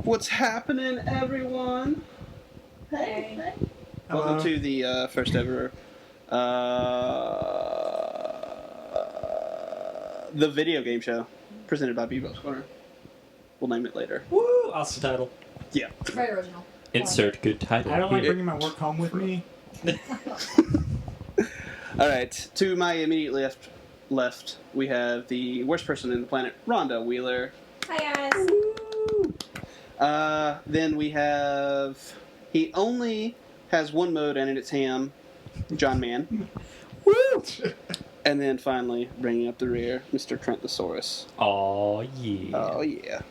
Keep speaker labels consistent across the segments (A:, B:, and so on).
A: What's happening, everyone? Hey. Welcome to the first ever the video game show presented by Bebop's Corner. We'll name it later.
B: Woo! Awesome title.
A: Yeah.
C: Very original.
B: Insert good title.
D: I don't like bringing my work home with me.
A: All right. To my immediately left, we have the worst person in the planet, Rhonda Wheeler.
C: Hi guys.
A: Then we have... He only has one mode, and it's ham, John Mann.
D: Woo!
A: And then finally, bringing up the rear, Mr. Trenthosaurus.
B: Oh yeah.
A: Oh, yeah.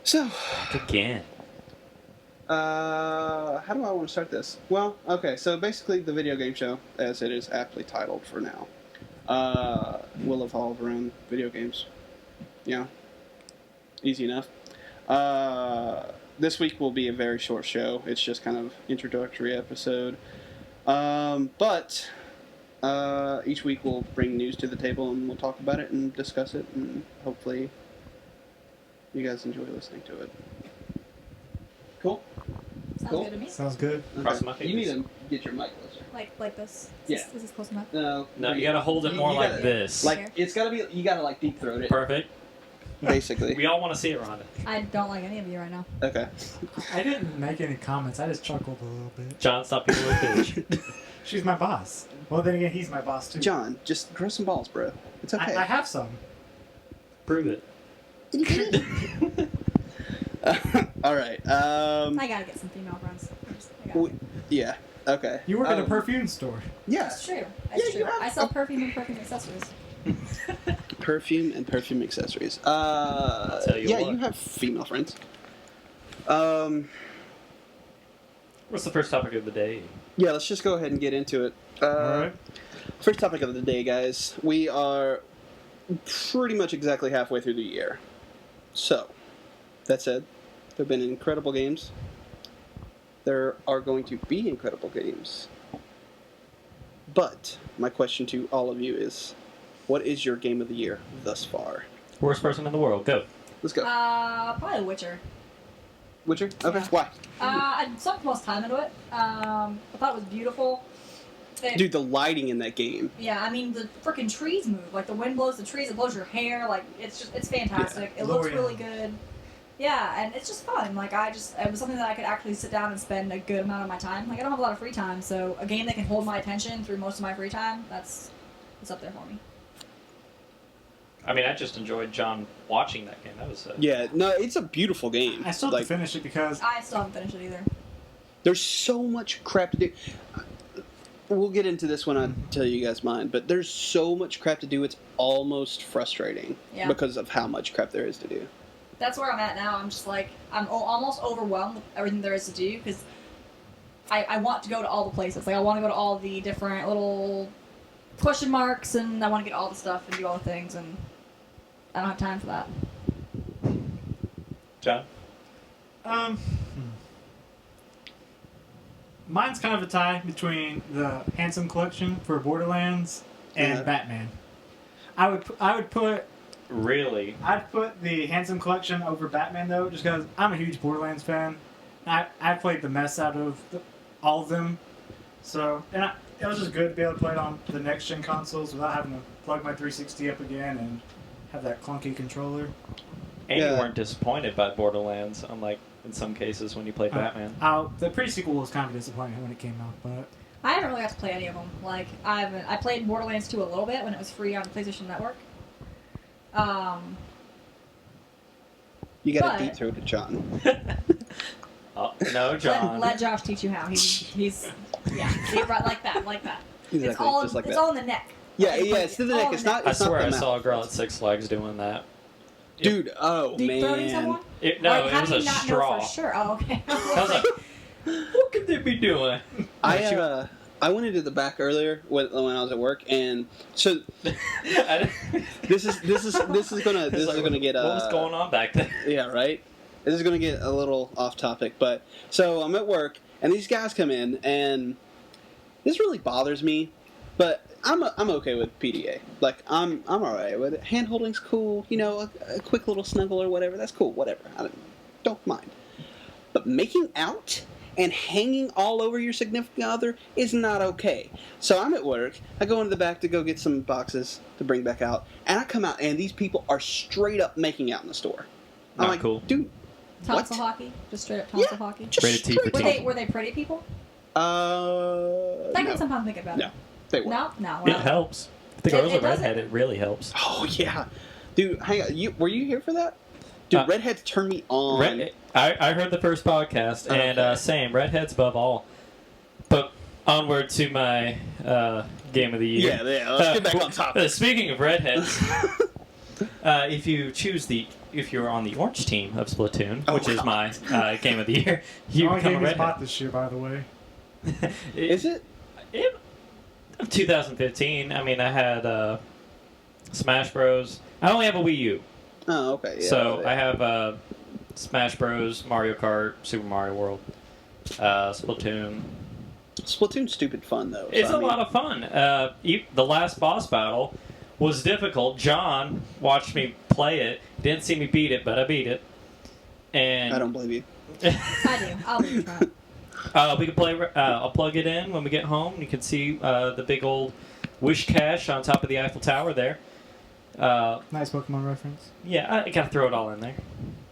A: So...
B: Again.
A: How do I want to start this? Well, okay, so basically the video game show, as it is aptly titled for now, will evolve around video games. Yeah. Easy enough. This week will be a very short show. It's just kind of introductory episode. But each week we'll bring news to the table and we'll talk about it and discuss it, and hopefully you guys enjoy listening to it. Cool?
C: Sounds
A: Cool.
C: good to me.
D: Sounds good.
B: Cross my
A: You need
B: fingers.
A: to get your mic closer.
C: Like this.
A: Yeah.
C: This is close enough.
A: No,
B: No, you gotta hold it more
A: you
B: like
A: gotta-
B: this.
A: Like, it's gotta be, you gotta like deep throat it,
B: Perfect.
A: basically.
B: We all want to see it, Rhonda.
C: I don't like any of you right now.
A: Okay.
D: I didn't make any comments. I just chuckled a little bit.
B: John, stop being a little bitch.
D: She's my boss. Well, then again, he's my boss too.
A: John, just grow some balls, bro. It's okay.
D: I have some.
B: Prove it.
A: All right.
C: I gotta get some female friends. I gotta.
A: Yeah. Okay.
D: You work at a perfume store.
A: Yeah.
C: That's true.
A: Yeah,
C: That's
A: you
C: true.
A: have
C: I sell perfume and perfume accessories.
A: Perfume and perfume accessories.
B: tell you
A: yeah,
B: what.
A: you have female friends.
B: What's the first topic of the day?
A: Yeah, let's just go ahead and get into it.
D: Alright.
A: First topic of the day, guys. We are pretty much exactly halfway through the year. So, that said, there have been incredible games. There are going to be incredible games. But, my question to all of you is, what is your game of the year thus far?
B: Worst person in the world. Go.
A: Let's go.
C: Probably Witcher.
A: Witcher? Okay,
C: yeah.
A: why?
C: I sunk most time into it. I thought it was beautiful.
A: Dude, the lighting in that game.
C: Yeah, I mean the freaking trees move. Like the wind blows the trees, it blows your hair. Like it's fantastic. It looks
D: L'Oreal.
C: really good. Yeah, and it's just fun. Like it was something that I could actually sit down and spend a good amount of my time. Like I don't have a lot of free time, so a game that can hold my attention through most of my free time, it's up there for me.
B: I mean, I just enjoyed John watching that game. That was
A: Yeah, no, it's a beautiful game.
D: I still have to finish it because
C: I still haven't finished it either.
A: There's so much crap to do. We'll get into this when I tell you guys mine, but there's so much crap to do, it's almost frustrating
C: Yeah.
A: because of how much crap there is to do.
C: That's where I'm at now. I'm just like almost overwhelmed with everything there is to do because I want to go to all the places. Like I want to go to all the different little question marks, and I want to get all the stuff and do all the things, and I don't have time for that.
B: John?
D: mine's kind of a tie between the Handsome Collection for Borderlands and
A: Yeah.
D: Batman. I would put
B: Really?
D: I'd put the Handsome Collection over Batman though, just because I'm a huge Borderlands fan. I played the mess out of all of them, so it was just good to be able to play it on the next gen consoles without having to plug my 360 up again and have that clunky controller.
B: And
A: Yeah.
B: you weren't disappointed by Borderlands, unlike in some cases when you played Batman.
D: The pre-sequel was kind of disappointing when it came out, but
C: I haven't really got to play any of them. Like I played Borderlands 2 a little bit when it was free on PlayStation Network.
A: You got
C: But-
A: to deep throat it, John.
B: Oh, no, John.
C: Let Josh teach you how. He's yeah, see, right, like that.
A: Exactly,
C: It's all
A: just like
C: it's
A: that.
C: all in the neck.
A: Yeah, it's to the neck.
C: all
A: It's
C: in the
A: not.
B: I
A: It's not
B: swear
A: the
B: I saw a
A: mouth.
B: girl at Six Flags doing that.
A: Dude, oh
C: Deep throating
A: man.
C: someone?
B: No,
C: Like,
B: it
C: how
B: was
C: do
B: a
C: you not
B: straw.
C: know for sure? Oh, okay.
B: I was like, what could they be doing?
A: I went into the back earlier when I was at work, and so
B: I didn't-
A: this is gonna
B: It's like,
A: get
B: what was going on back there?
A: Yeah, right? This is going to get a little off topic, but so I'm at work, and these guys come in, and this really bothers me, but I'm okay with PDA. Like, I'm all right with it. Hand holding's cool, you know, a quick little snuggle or whatever, that's cool, whatever. don't mind. But making out and hanging all over your significant other is not okay. So I'm at work. I go into the back to go get some boxes to bring back out, and I come out, and these people are straight up making out in the store. I'm
B: Not
A: like,
B: cool.
A: dude,
C: Tonsil
A: what?
C: hockey, just straight up tonsil
A: Yeah.
C: hockey.
A: Just
B: Rated T for
A: straight
C: Were
B: teen.
A: up.
C: they pretty people?
A: Uh,
C: That
A: no.
C: can sometimes make it better.
A: No, they were.
C: No.
B: It helps. If the
C: It-
B: girls
C: it
B: are
C: doesn't-
B: redhead, it really helps.
A: Oh yeah, dude. Hang on. Were you here for that? Dude, redheads turn me on.
B: I heard the first podcast, and
A: Okay.
B: same, redheads above all. But onward to my game of the year.
A: Yeah. Let's get back on topic.
B: Speaking of redheads, if you're on the orange team of Splatoon,
A: Oh,
B: which is
A: God.
B: my game of the year, you
D: Only
B: become a
D: game he's
B: redhead.
D: bought this year, by the way.
A: Is it?
B: 2015. I mean, I had Smash Bros. I only have a Wii U,
A: Oh, okay. Yeah,
B: so
A: yeah.
B: I have Smash Bros, Mario Kart, Super Mario World, Splatoon.
A: Splatoon's stupid fun though.
B: It's a lot of fun. The last boss battle was difficult. John watched me play it. Didn't see me beat it, but I beat it. And
A: I don't believe you.
C: I do. I'll leave it try.
B: we can play. I'll plug it in when we get home. You can see the big old wish cache on top of the Eiffel Tower there.
D: Nice Pokemon reference.
B: Yeah, I gotta throw it all in there.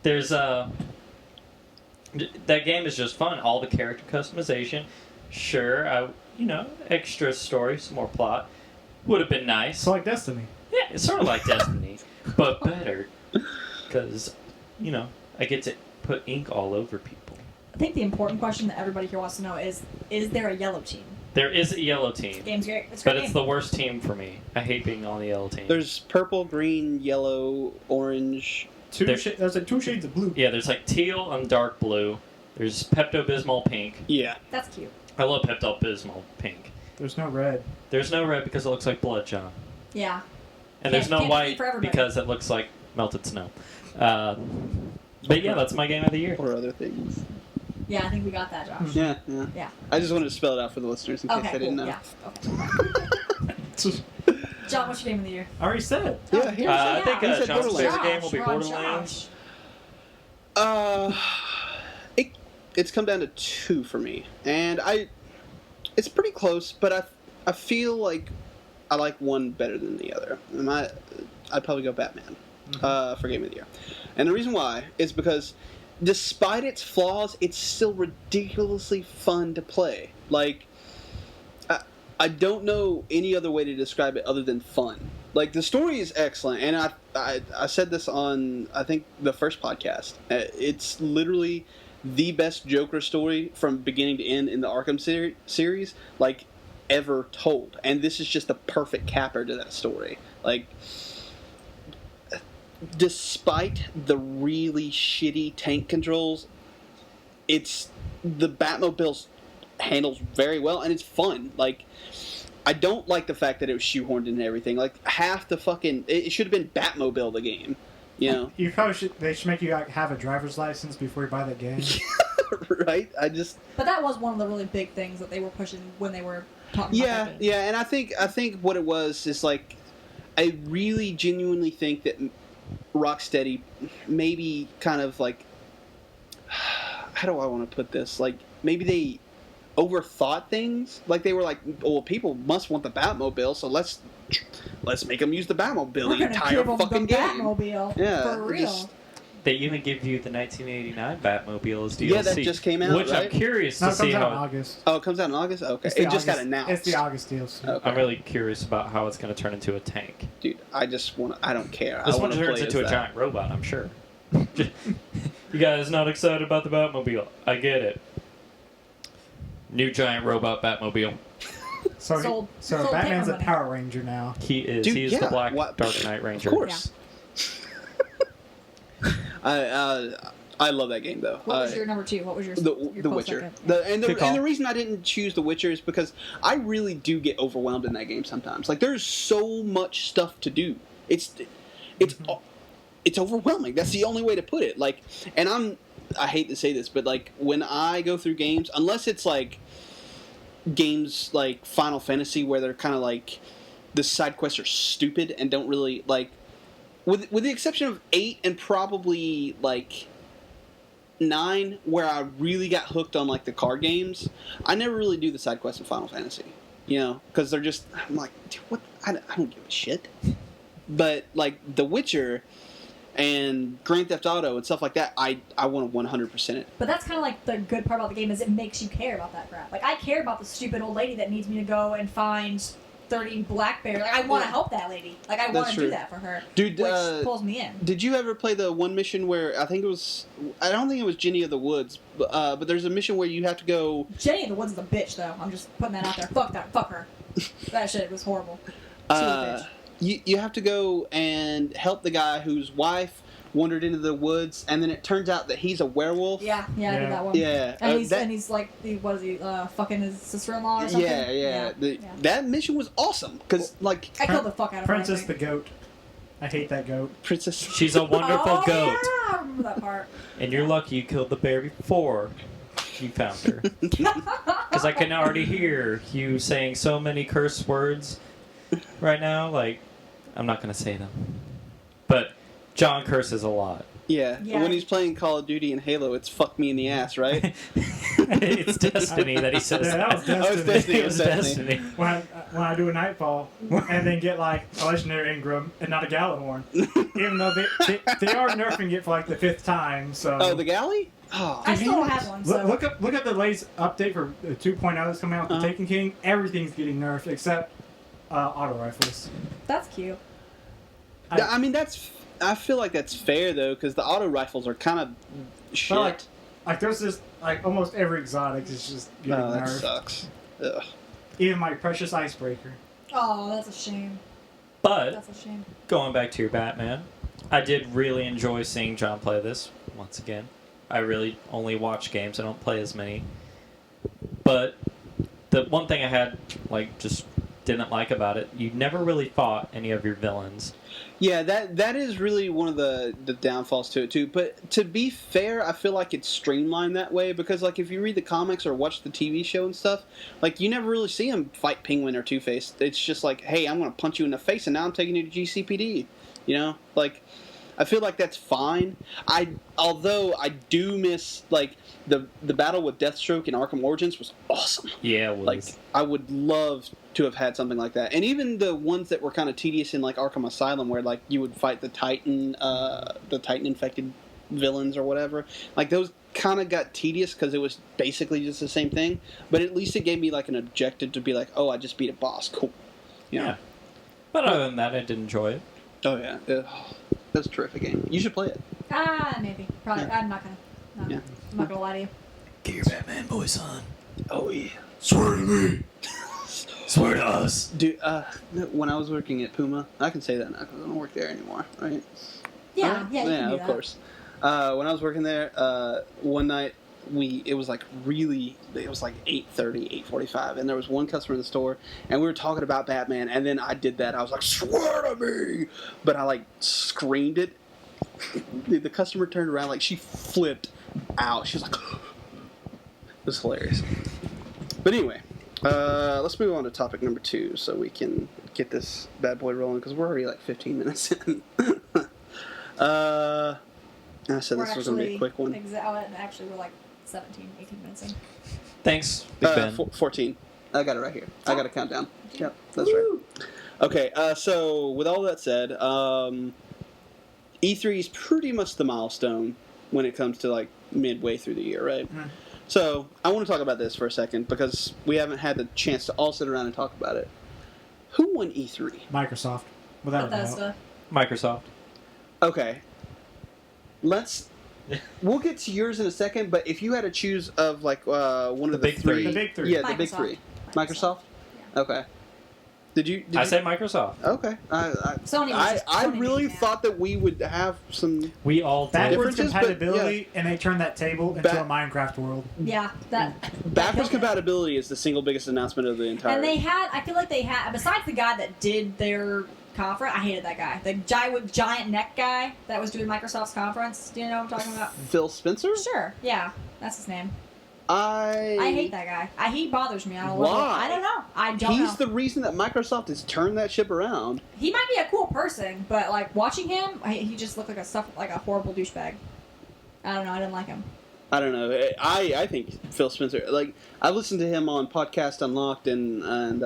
B: There's that game is just fun. All the character customization. Sure, extra story, some more plot would have been nice.
D: It's like Destiny.
B: Yeah, it's sort of like Destiny, but better. Because, I get to put ink all over people.
C: I think the important question that everybody here wants to know is there a yellow team?
B: There is a yellow team,
C: Game's great. It's a
B: but
C: great
B: it's
C: game.
B: the worst team for me. I hate being on the yellow team.
A: There's purple, green, yellow, orange.
D: There's like 2 shades of blue.
B: Yeah, there's like teal and dark blue. There's Pepto-Bismol pink.
A: Yeah.
C: That's cute.
B: I love Pepto-Bismol pink.
D: There's no red.
B: There's no red because it looks like blood, John.
C: Yeah.
B: And there's no
C: Can't be
B: white
C: for everybody.
B: because it looks like melted snow. But yeah, that's my game of the year.
A: Or other things.
C: Yeah, I think we got that, Josh.
A: Yeah.
C: Yeah.
A: I just wanted to spell it out for the listeners in case
C: Okay,
A: they didn't
C: cool.
A: know.
C: Yeah. Okay. John, what's your game of the year?
D: I already said it.
A: Yeah, here's
B: I think
A: He said
B: John's
A: Borderlands.
B: favorite game will be
C: Josh, we're on
B: Borderlands.
C: Josh.
A: It's come down to 2 for me, and it's pretty close, but I feel like I like one better than the other. I'd probably go Batman for Game of the Year, and the reason why is because despite its flaws, it's still ridiculously fun to play. Like, I don't know any other way to describe it other than fun. Like, the story is excellent, and I said this on, I think, the first podcast. It's literally the best Joker story from beginning to end in the Arkham series, like, ever told. And this is just the perfect capper to that story. Like, despite the really shitty tank controls, the Batmobile handles very well, and it's fun. Like, I don't like the fact that it was shoehorned in everything. Like, half the fucking... It should have been Batmobile, the game. You know?
D: You probably should. They should make you like, have a driver's license before you buy that game.
A: Right? I just...
C: But that was one of the really big things that they were pushing when they were talking about that game.
A: Yeah, and I think what it was is, like, I really genuinely think that Rocksteady maybe kind of, like... How do I want to put this? Like, maybe they overthought things. Like, they were like, well, people must want the Batmobile, so let's make them use the Batmobile
C: We're
A: the
C: gonna
A: entire
C: give 'em
A: fucking
C: the
A: game.
C: Batmobile.
A: Yeah,
C: For
A: it
C: real.
A: just-
B: They even give you the 1989 Batmobile as DLC.
A: Yeah, that just came out,
B: Which I'm
A: right?
B: curious
D: No,
B: to
D: it
B: see
D: comes out in
B: how.
D: August.
A: Oh, it comes out in August? Okay.
D: It's the
A: It just got
D: August-
A: announced.
D: It's the August DLC.
A: Okay.
B: I'm really curious about how it's going to turn into a tank.
A: Dude, I just want to... I don't care.
B: This
A: I
B: one
A: want to
B: turns
A: play
B: into a
A: as that.
B: giant robot, I'm sure. You guys not excited about the Batmobile? I get it. New giant robot Batmobile.
D: So,
C: Sold.
D: so
C: Sold
D: Batman's
C: paper
D: a
C: money.
D: Power Ranger now.
B: He is.
A: Dude,
B: he is
A: yeah,
B: the Black
A: what-
B: Dark Knight Ranger.
A: Of course. I love that game, though.
C: What was your number 2? What was your
A: The
C: your
A: The
C: close
A: Witcher.
C: second?
B: Good call.
A: And the reason I didn't choose The Witcher is because I really do get overwhelmed in that game sometimes. Like, there's so much stuff to do. It's overwhelming. That's the only way to put it. Like, and I hate to say this, but like when I go through games, unless it's like games like Final Fantasy where they're kind of like the side quests are stupid and don't really like, with the exception of 8 and probably like 9, where I really got hooked on like the card games, I never really do the side quests in Final Fantasy. You know, because they're just, I'm like, dude, what? I don't give a shit. But like The Witcher and Grand Theft Auto and stuff like that, I want to 100% it.
C: But that's kind of like the good part about the game is it makes you care about that crap. Like I care about the stupid old lady that needs me to go and find 30 blackberries. Like, I want to help that lady. Like I want
A: That's
C: to
A: true.
C: do that for her,
A: Dude,
C: which pulls me in.
A: Did you ever play the one mission where I don't think it was Jenny of the Woods, but there's a mission where you have to go.
C: Jenny of the Woods is a bitch, though. I'm just putting that out there. Fuck that. Fuck her. That shit was horrible. She was a bitch.
A: You have to go and help the guy whose wife wandered into the woods, and then it turns out that he's a werewolf.
C: Yeah, I did that one.
A: Yeah,
C: And he's like, what is he? Fucking his sister-in-law or something.
A: Yeah. That mission was awesome because like
C: I killed the fuck out of
D: Princess
C: her.
D: the goat. I hate that goat.
A: Princess.
B: She's a wonderful goat.
C: Yeah, I remember that part.
B: And you're lucky you killed the bear before you found her. Because I can already hear you saying so many curse words right now. Like, I'm not going to say them. But John curses a lot.
A: Yeah.
C: Yeah.
A: When he's playing Call of Duty and Halo, it's fuck me in the ass, right?
B: It's Destiny that he says
D: Yeah, that was
A: Oh, it's
D: Destiny.
A: Destiny.
B: It was Destiny.
D: When I do a Nightfall and then get like a legendary Ingram and not a Galahorn, even though they are nerfing it for like the 5th time. So
A: Oh, the galley? Oh,
C: I still don't have one. So.
D: look up the latest update for 2.0 that's coming out with the Taken King. Everything's getting nerfed except auto rifles.
C: That's cute.
A: I mean, I feel like that's fair though, because the auto rifles are kind of shit.
D: But, like there's this like almost every exotic is just getting
A: Oh, that
D: nerfed.
A: sucks. Ugh.
D: Even my precious icebreaker.
C: Oh, that's a shame.
B: But
C: That's a shame.
B: going back to your Batman, I did really enjoy seeing John play this once again. I really only watch games. I don't play as many. But the one thing I had, like, just didn't like about it, you never really fought any of your villains.
A: Yeah, that is really one of the downfalls to it too. But to be fair, I feel like it's streamlined that way because like if you read the comics or watch the TV show and stuff, like you never really see him fight Penguin or Two-Face. It's just like, hey, I'm gonna punch you in the face and now I'm taking you to GCPD. You know, like I feel like that's fine. Although I do miss like the battle with Deathstroke in Arkham Origins was awesome.
B: Yeah, it was.
A: Like I would love to have had something like that, and even the ones that were kind of tedious in like Arkham Asylum, where like you would fight the Titan infected villains or whatever. Like those kind of got tedious because it was basically just the same thing. But at least it gave me like an objective to be like, oh, I just beat a boss. Cool. You know?
B: Yeah. But other than that, I did enjoy it.
A: Oh yeah. That's a terrific game. You should play it.
C: Maybe. Probably.
A: Yeah.
C: I'm not gonna. No.
A: Yeah.
C: I'm not gonna lie to you.
B: Get your Batman voice on.
A: Oh yeah.
B: Swear to me. Swear to us.
A: Dude, when I was working at Puma, I can say that now because I don't work there anymore, right?
C: Yeah, yeah, you can do
A: of
C: that.
A: course. When I was working there, one night it was like 8:30, 8:45, and there was one customer in the store, and we were talking about Batman, and then I did that. I was like, "Swear to me!" But I like screamed it. The customer turned around, like she flipped out. She was like, it was hilarious. But anyway, let's move on to topic number 2 so we can get this bad boy rolling because we're already like 15 minutes in. I said this was going to be a quick one.
C: Actually, we're like 17, 18 minutes in.
B: Thanks, Big Ben.
A: 14. I got it right here. I got a countdown. Yep, that's right. Okay, so with all that said, E3 is pretty much the milestone when it comes to like midway through the year, right?
D: Mm.
A: So I want to talk about this for a second because we haven't had the chance to all sit around and talk about it. Who won E3?
D: Microsoft, without a doubt.
C: Bethesda.
B: Microsoft.
A: Okay. We'll get to yours in a second, but if you had to choose of like one of the
B: big three.
D: The big three.
A: Yeah, the big three. Microsoft?
C: Yeah.
A: Okay. Did
B: I
A: you
B: say Microsoft.
A: Okay.
C: Sony was just
A: I
C: Sony
A: really
C: being
A: thought that we would have some.
B: We all did.
D: Backwards
A: Differences, but,
D: compatibility, and they turned that table into a Minecraft world.
C: Yeah, that.
A: Backwards
C: that-
A: compatibility is the single biggest announcement of the entire.
C: And I feel like they had, besides the guy that did their conference, I hated that guy. The guy with giant neck guy that was doing Microsoft's conference. Do you know what I'm talking about?
A: Phil Spencer?
C: Sure, yeah, that's his name.
A: I
C: hate that guy. He bothers me. I don't
A: Why?
C: know. I don't know. I don't know.
A: He's the reason that Microsoft has turned that ship around.
C: He might be a cool person, but like watching him, he just looked like a horrible douchebag. I don't know. I didn't like him.
A: I don't know. I think Phil Spencer. Like I've listened to him on Podcast Unlocked and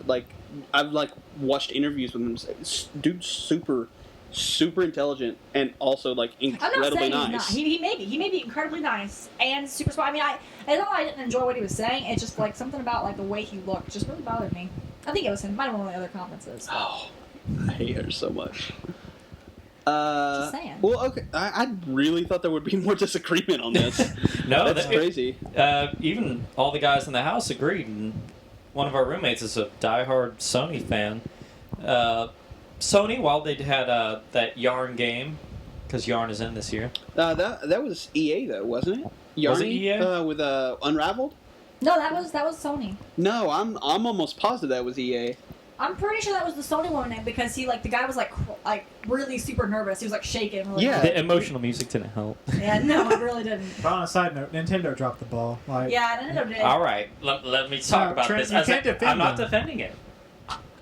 A: like I've like watched interviews with him. Dude's super intelligent and also like
C: I'm not
A: incredibly
C: saying
A: nice.
C: he's not. He may be incredibly nice and super smart. I mean, it's not that I didn't enjoy what he was saying. It's just like something about like the way he looked just really bothered me. I think it was him. Might have been one of the other conferences.
A: Oh, I hate her so much.
C: Just saying.
A: Well, okay. I really thought there would be more disagreement on this.
B: No,
A: That's
B: that-
A: crazy.
B: Even all the guys in the house agreed. And one of our roommates is a diehard Sony fan. Sony, while they had that Yarn game, because Yarn is in this year.
A: That was EA though, wasn't it? Yarny,
B: Was it EA?
A: With Unraveled?
C: No, that was Sony.
A: No, I'm almost positive that was E EA.
C: I'm pretty sure that was the Sony one because he like the guy was like really super nervous. He was like shaking. Really
A: Yeah.
C: bad.
B: The emotional music didn't help.
C: Yeah. No, it really didn't.
D: But on a side note, Nintendo dropped the ball. Like,
C: Yeah, Nintendo did.
B: All right, let me talk about
D: Trent,
B: this.
D: you can't defend
B: I'm not
D: them.
B: defending it.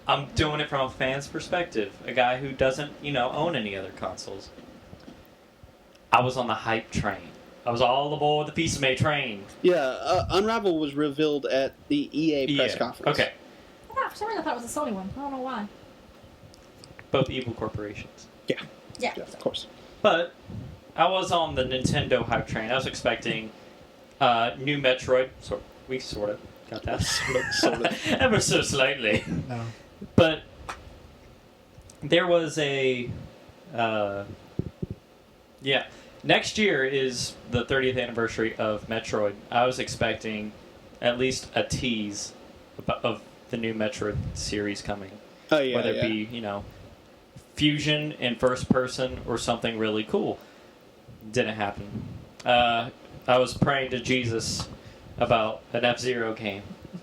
B: I'm doing it from a fan's perspective. A guy who doesn't, own any other consoles. I was on the hype train. I was all aboard the Piece of May train.
A: Yeah, Unravel was revealed at the EA press
B: Yeah.
A: conference.
B: Okay,
C: For some reason, I thought it was the Sony one. I don't know why.
B: both evil corporations.
C: Yeah.
A: Yeah, of course.
B: But I was on the Nintendo hype train. I was expecting new Metroid. We sort of got that.
A: Sort of.
B: Ever so slightly.
D: no.
B: But there was next year is the 30th anniversary of Metroid. I was expecting at least a tease of the new Metroid series coming.
A: Oh yeah,
B: Whether it
A: yeah.
B: be, fusion in first person or something really cool. Didn't happen. I was praying to Jesus about an F-Zero game.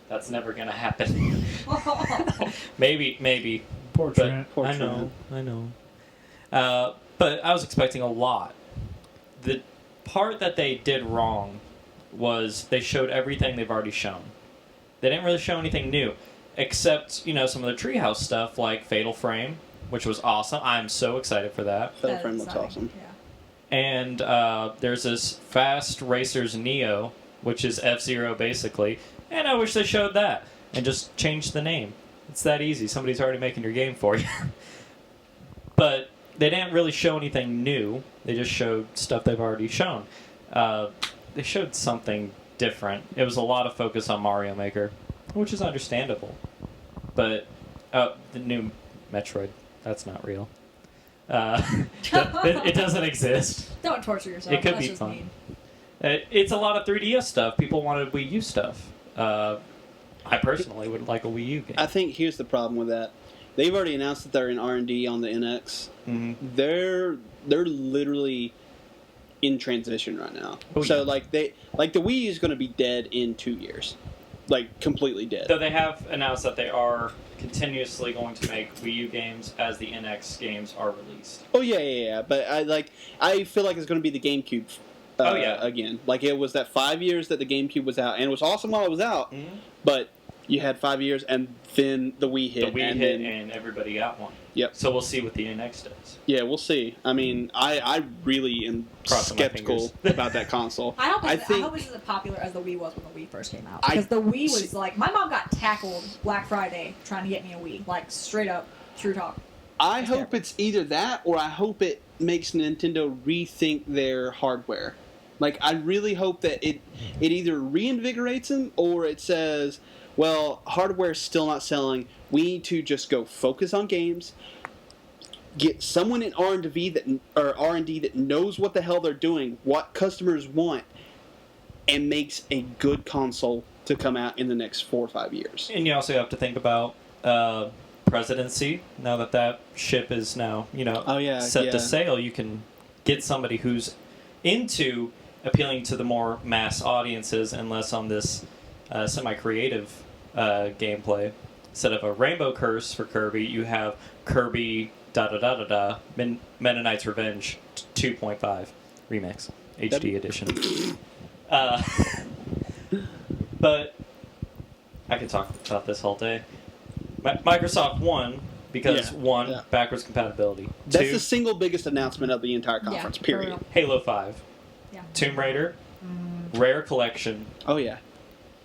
B: That's never gonna happen. Maybe.
D: Poor
B: But
D: Trent.
A: Poor
B: I know. But I was expecting a lot. The part that they did wrong was they showed everything they've already shown. They didn't really show anything new, except some of the Treehouse stuff like Fatal Frame, which was awesome. I'm so excited for that.
A: Fatal
C: That
A: Frame
C: is
A: looks
C: exciting.
A: awesome.
C: Yeah.
B: And there's this Fast Racers Neo, which is F-Zero basically, and I wish they showed that and just changed the name. It's that easy. Somebody's already making your game for you. But they didn't really show anything new. They just showed stuff they've already shown. They showed something different. It was a lot of focus on Mario Maker, which is understandable. But the new Metroid, that's not real. It doesn't exist.
C: Don't torture yourself.
B: It could
C: That's
B: be
C: just
B: fun.
C: mean.
B: It's a lot of 3DS stuff. People wanted Wii U stuff. I personally would like a Wii U game.
A: I think here's the problem with that. They've already announced that they're in R&D on the NX.
B: Mm-hmm.
A: They're literally in transition right now.
B: Oh,
A: So
B: yeah.
A: like the Wii U is going to be dead in 2 years, like completely dead.
B: Though they have announced that they are continuously going to make Wii U games as the NX games are released.
A: Oh yeah. But I feel like it's going to be the GameCube.
B: Oh, yeah.
A: Again, like it was that 5 years that the GameCube was out, and it was awesome while it was out.
B: Mm-hmm.
A: But you had 5 years, and then the Wii hit.
B: The Wii
A: and
B: hit
A: then-
B: and everybody got one.
A: Yep.
B: So we'll see what the NX does.
A: Yeah, we'll see. I mean, I really am
B: Crossing my
A: skeptical
B: fingers.
A: about that console.
C: I hope
A: I
C: it's,
A: think-
C: I hope it's as popular as the Wii was when the Wii first came out.
A: I-
C: Because the Wii was like, my mom got tackled Black Friday trying to get me a Wii. Like, straight up, true talk.
A: I
C: That's
A: hope
C: terrible.
A: it's either that, or I hope it makes Nintendo rethink their hardware. Like, I really hope that it either reinvigorates them, or it says, well, hardware's still not selling. We need to just go focus on games. Get someone in R&D that knows what the hell they're doing, what customers want, and makes a good console to come out in the next 4 or 5 years.
B: And you also have to think about presidency. Now that ship is now,
A: Oh, yeah,
B: set
A: yeah.
B: to sail, you can get somebody who's into appealing to the more mass audiences and less on this semi-creative gameplay. Instead of a Rainbow Curse for Kirby, you have Kirby Mennonite's Revenge 2.5 Remix HD edition. But I could talk about this all day. Microsoft won because
A: Yeah.
B: backwards compatibility.
A: That's
B: 2,
A: the single biggest announcement of the entire conference,
C: for
A: period.
C: real.
B: Halo 5.
C: Yeah.
B: Tomb Raider. Rare Collection.
A: Oh yeah.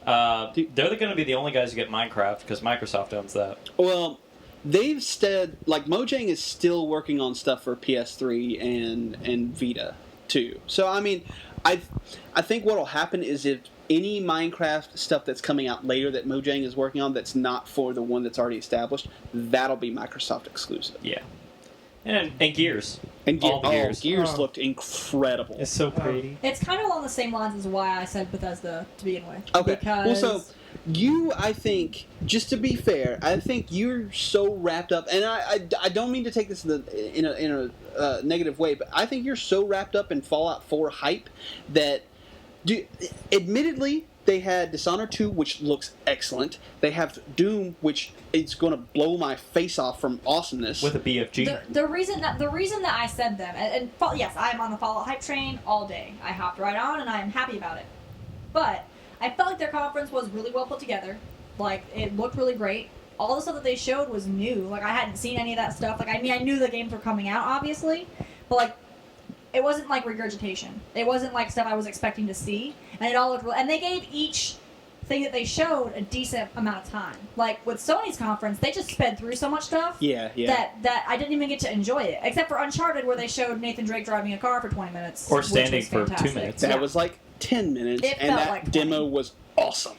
B: They're going to be the only guys who get Minecraft because Microsoft owns that.
A: Well, they've said like Mojang is still working on stuff for PS3 and Vita too. So I mean, I think what'll happen is if any Minecraft stuff that's coming out later that Mojang is working on that's not for the one that's already established, that'll be Microsoft exclusive.
B: Yeah. And Gears.
A: And
B: All the Gears.
A: Gears
D: Oh.
A: looked incredible.
B: It's so pretty.
C: It's kind of along the same lines as why I said Bethesda to begin with.
A: Okay.
C: Because
A: Well, so you, I think, just to be fair, I think you're so wrapped up, and I don't mean to take this in a negative way, but I think you're so wrapped up in Fallout 4 hype that, admittedly, they had Dishonored 2, which looks excellent. They have Doom, which is going to blow my face off from awesomeness.
B: With a BFG.
C: the reason that I said them, yes, I am on the Fallout hype train all day. I hopped right on, and I am happy about it. But I felt like their conference was really well put together. Like, it looked really great. All the stuff that they showed was new. Like, I hadn't seen any of that stuff. Like, I mean, I knew the games were coming out, obviously, but like, it wasn't like regurgitation. It wasn't like stuff I was expecting to see, and it all looked real. And they gave each thing that they showed a decent amount of time. Like with Sony's conference, they just sped through so much stuff.
A: Yeah.
C: That I didn't even get to enjoy it, except for Uncharted, where they showed Nathan Drake driving a car for 20 minutes,
B: Or
C: which
B: standing
C: was
B: for 2
C: fantastic.
B: minutes.
A: That
C: Yeah.
A: was like 10 minutes,
C: It
A: and
C: felt
A: that
C: like
A: demo
C: 20.
A: was awesome.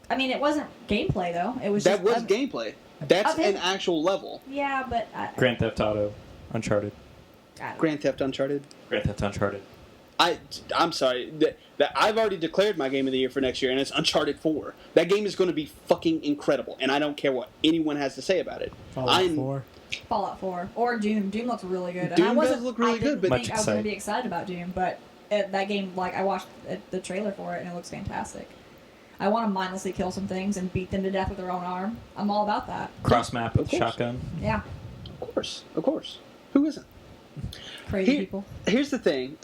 C: I mean, it wasn't gameplay though. It was
A: That
C: just,
A: was gameplay. That's
C: Okay.
A: an actual level.
C: Yeah, but
B: Grand Theft Auto. Uncharted.
C: I don't
A: Grand Theft Uncharted.
B: Grand Theft Uncharted.
A: I'm sorry that I've already declared my game of the year for next year, and it's Uncharted 4. That game is going to be fucking incredible, and I don't care what anyone has to say about it.
D: Fallout 4.
C: Fallout 4 or Doom. Doom looks really good. And
A: Doom
C: I
A: does
C: wasn't,
A: look really
C: I didn't
A: good, but-
C: think
B: Much
C: I was going to
B: excited.
C: be excited about Doom, but that game, like I watched the trailer for it and it looks fantastic. I want to mindlessly kill some things and beat them to death with their own arm. I'm all about that.
B: Cross map with
A: Of course.
B: shotgun.
C: Yeah,
A: Of course. Who isn't?
C: crazy
A: Here-
C: people.
A: Here's the thing.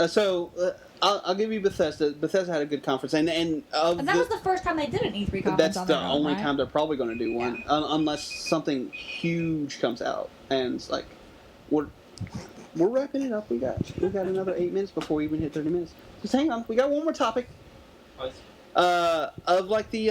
A: I'll give you Bethesda. Bethesda had a good conference, and
C: And that was the first time they did an E3 conference
A: that's
C: on
A: the
C: their own,
A: only
C: right?
A: time they're probably going to do one, unless something huge comes out. And it's like, we're wrapping it up. We got another 8 minutes before we even hit 30 minutes. Just hang on. We got one more topic. Of like the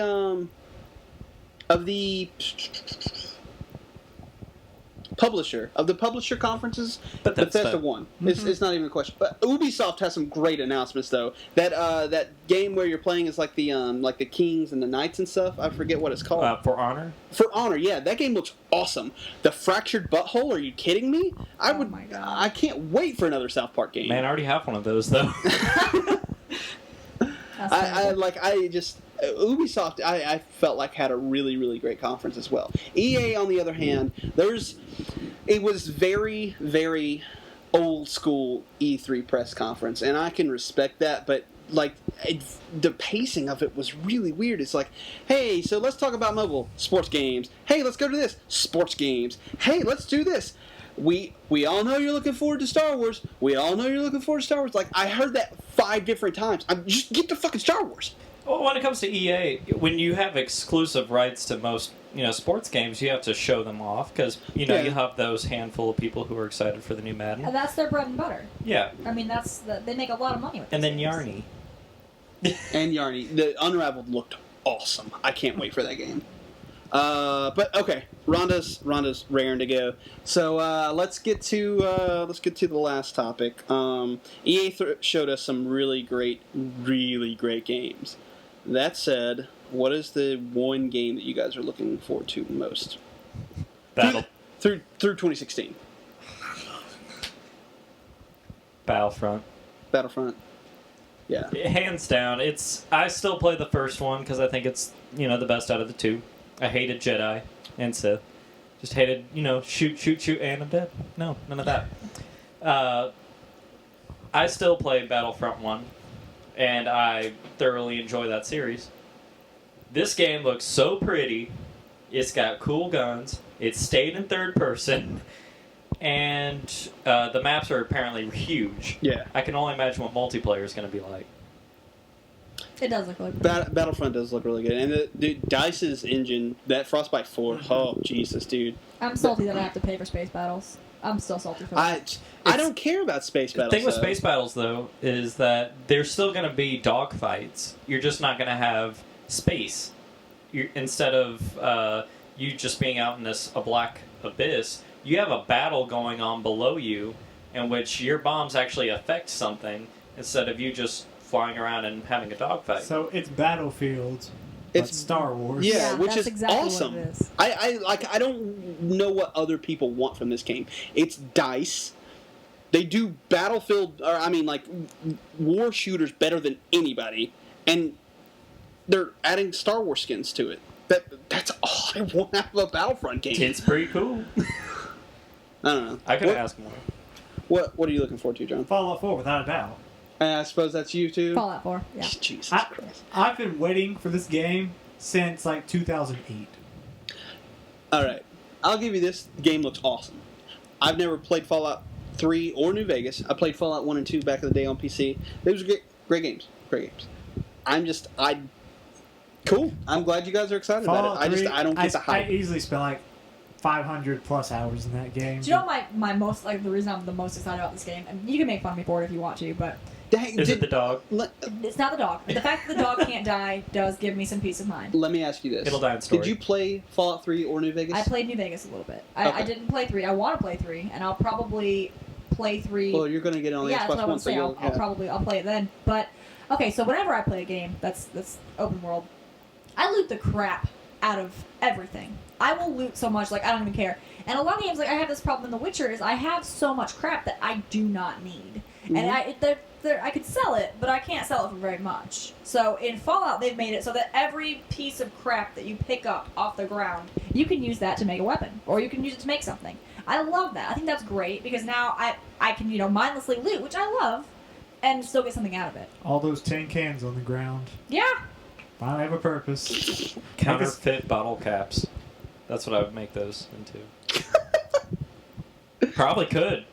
A: publisher conferences,
B: But that's
A: Bethesda
B: the-
A: won. It's not even a question. But Ubisoft has some great announcements though. That game where you're playing is like the kings and the knights and stuff. I forget what it's called.
B: For Honor.
A: For Honor, yeah, that game looks awesome. The Fractured Butthole, are you kidding me?
C: Oh my God.
A: I can't wait for another South Park game.
B: Man, I already have one of those though.
C: That's
A: Ubisoft, I felt like had a really, really great conference as well. EA, on the other hand, it was very, very old school E3 press conference, and I can respect that, but like the pacing of it was really weird. It's like, hey, so let's talk about mobile sports games. Hey, let's go to this sports games. Hey, let's do this. We all know you're looking forward to Star Wars. We all know you're looking forward to Star Wars. Like, I heard that 5 different times. Just get to fucking Star Wars.
B: Well, when it comes to EA, when you have exclusive rights to most, sports games, you have to show them off because,
A: Yeah.
B: you have those handful of people who are excited for the new
C: And
B: Madden.
C: that's their bread and butter.
B: Yeah.
C: I mean, they make a lot of money with.
B: And
C: these
B: then
C: games.
B: Yarny.
A: And Yarny. The Unraveled looked awesome. I can't wait for that game. But okay, Rhonda's raring to go. So let's get to the last topic. EA showed us some really great games. That said, what is the one game that you guys are looking forward to most through 2016?
B: Battlefront.
A: Battlefront. Yeah.
B: Hands down, I still play the first one because I think it's the best out of the two. I hated Jedi and Sith. Just hated shoot, and I'm dead. No, none of that. I still play Battlefront 1, and I thoroughly enjoy that series. This game looks so pretty. It's got cool guns. It's stayed in third person. And the maps are apparently huge.
A: Yeah.
B: I can only imagine what multiplayer is going to be like.
C: It does look like.
A: Battlefront does look really good. And dude, DICE's engine, that Frostbite 4, oh, Jesus, dude.
C: I'm salty that I have to pay for space battles. I'm still salty for that.
A: I don't care about space
B: The
A: battles.
B: thing with
A: though.
B: space battles, though, is that there's still going to be dogfights. You're just not going to have space. Instead of you just being out in a black abyss, you have a battle going on below you in which your bombs actually affect something instead of you just flying around and having a dogfight.
D: So it's Battlefield, but
A: It's-
D: Star Wars.
A: Yeah, which
C: that's
A: is
C: exactly
A: awesome.
C: What it is.
A: I don't know what other people want from this game. It's DICE. They do Battlefield, or I mean, like war shooters better than anybody, and they're adding Star Wars skins to it. That's all I want out of a Battlefront game.
B: It's pretty cool.
A: I don't know.
B: I could
A: What-
B: ask more.
A: What are you looking forward to, John?
D: Fallout 4, without a doubt.
A: I suppose that's you too.
C: Fallout 4. Yeah.
A: Jesus
D: I-
A: Christ!
D: I've been waiting for this game since like 2008.
A: All right, I'll give you this. The game looks awesome. I've never played Fallout 3 or New Vegas. I played Fallout 1 and 2 back in the day on PC. Those were great games. Great games. Cool. I'm glad you guys are excited
D: Fallout
A: about it.
D: 3,
A: I don't get the
D: I
A: hype.
D: easily spent like 500 plus hours in that game.
C: Do you know my most like the reason I'm the most excited about this game? And you can make fun of me for it if you want to, but
A: Dang,
B: Is it the dog?
C: it's not the dog. The fact that the dog can't die does give me some peace of mind.
A: let me ask you this.
B: It'll die in story.
A: Did you play Fallout 3 or New Vegas?
C: I played New Vegas a little bit. I
A: Okay.
C: didn't play 3. I want to play 3, and I'll probably play 3.
A: Well, you're going to get it on the
C: yeah, that's what
A: Xbox
C: I
A: One,
C: want to
A: so
C: say.
A: you'll.
C: I'll play it then. But okay, so whenever I play a game that's open world, I loot the crap out of everything. I will loot so much, like I don't even care. And a lot of games, like I have this problem in The Witcher, is I have so much crap that I do not need,
A: Mm-hmm.
C: and I could sell it, but I can't sell it for very much. So in Fallout, they've made it so that every piece of crap that you pick up off the ground, you can use that to make a weapon, or you can use it to make something. I love that. I think that's great because now I can mindlessly loot, which I love, and still get something out of it.
D: All those tin cans on the ground.
C: Yeah.
D: Finally have a purpose.
B: Counterfeit bottle caps. That's what I would make those into. Probably could.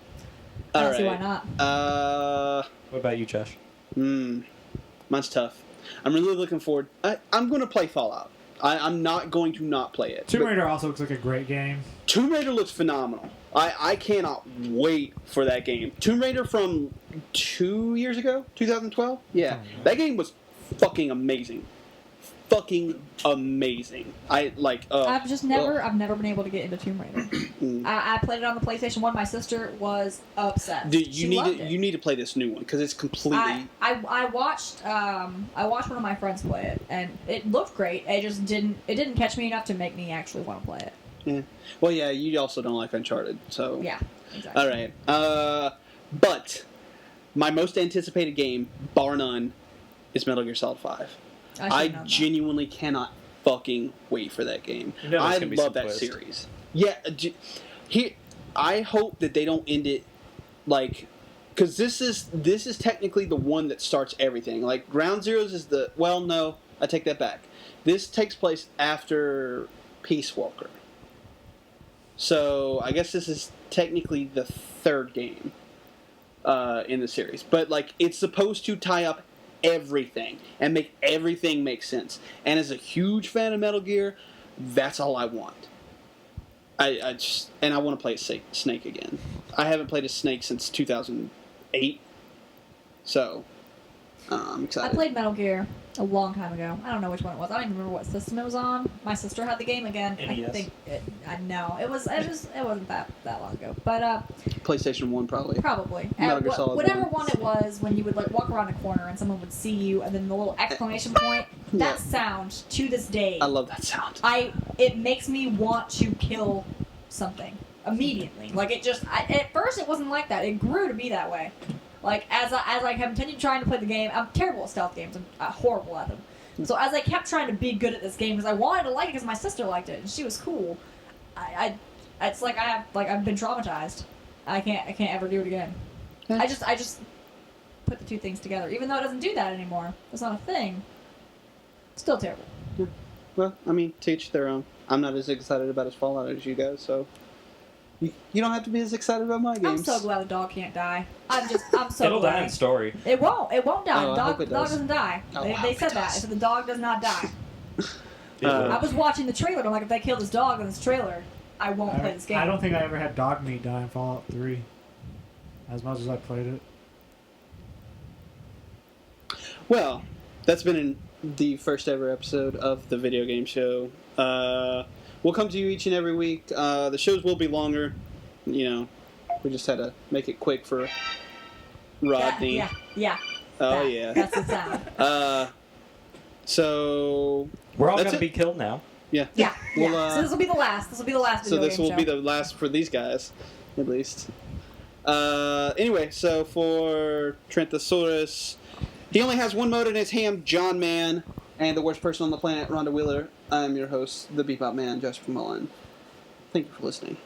C: I
A: All
C: don't see why
A: right.
C: not.
B: What about you, Josh?
A: Mine's tough. I'm really looking forward. I'm going to play Fallout. I'm not going to not play it.
D: Tomb
A: But
D: Raider also looks like a great game.
A: Tomb Raider looks phenomenal. I cannot wait for that game. Tomb Raider from 2 years ago, 2012. Yeah, that game was fucking amazing. Fucking amazing. I've
C: never been able to get into Tomb Raider. I played it on the PlayStation 1. My sister was upset.
A: Dude,
C: She loved it.
A: you need to play this new one because it's completely.
C: I watched one of my friends play it, and it looked great. It just didn't catch me enough to make me actually want to play it.
A: Yeah. Well, yeah, you also don't like Uncharted, so.
C: Yeah, exactly.
A: All right. But my most anticipated game, bar none, is Metal Gear Solid 5. I genuinely cannot fucking wait for that game.
B: You know there's
A: I
B: gonna be
A: love
B: some
A: that
B: twist.
A: series. Yeah, I hope that they don't end it like, because this is technically the one that starts everything. Like Ground Zeroes is no, I take that back. This takes place after Peace Walker. So I guess this is technically the third game in the series, but like it's supposed to tie up everything and make everything make sense. And as a huge fan of Metal Gear, that's all I want. I want to play Snake again. I haven't played a Snake since 2008, so I'm excited.
C: I played Metal Gear a long time ago. I don't know which one it was. I don't even remember what system it was on. My sister had the game again.
B: NES?
C: I think I know it wasn't that long ago, but
A: PlayStation 1 probably.
C: probably
A: Metal Gear Solid
C: whatever
A: 1.
C: one it was when you would like walk around a corner and someone would see you and then the little exclamation point.
A: Yeah.
C: That sound to this day,
A: I love that sound.
C: it makes me want to kill something immediately. Like it just at first it wasn't like that. It grew to be that way. Like as I continued trying to play the game, I'm terrible at stealth games. I'm horrible at them. So as I kept trying to be good at this game because I wanted to like it because my sister liked it and she was cool, it's like I've been traumatized. I can't ever do it again.
A: Yeah.
C: I just put the two things together, even though it doesn't do that anymore. It's not a thing. Still terrible.
A: Well, I mean, to each their own. I'm not as excited about his Fallout as you guys, so you don't have to be as excited about my games.
C: I'm so glad the dog can't die. I'm so
B: It'll
C: glad.
B: die in story.
C: It won't die.
A: Oh, I
C: the
A: hope it
C: dog
A: does.
C: doesn't die.
A: Oh, I
C: They
A: hope
C: said
A: it
C: that.
A: does.
C: They said the dog does not die.
B: It will.
C: I was watching the trailer. I'm like, if they kill this dog in this trailer, I won't play this game.
D: I don't think I ever had dog meat die in Fallout 3. As much as I played it.
A: Well, that's been the first ever episode of the video game show. We'll come to you each and every week. The shows will be longer. You know, we just had to make it quick for Rodney.
C: Yeah.
A: Oh,
C: That-
A: yeah.
C: That's the sound.
A: So,
B: We're all
A: That's
B: going to
A: it.
B: be killed now.
A: yeah.
C: Yeah.
A: We'll,
C: So this will be the last. This will be the last.
A: So
C: Video
A: this
C: game
A: will be
C: show.
A: the last for these guys, at least. Anyway, so for Trentosaurus, he only has one mode in his hand, John Man, and the worst person on the planet, Rhonda Wheeler. I'm your host, the Bebop Man, Josh Mullen. Thank you for listening.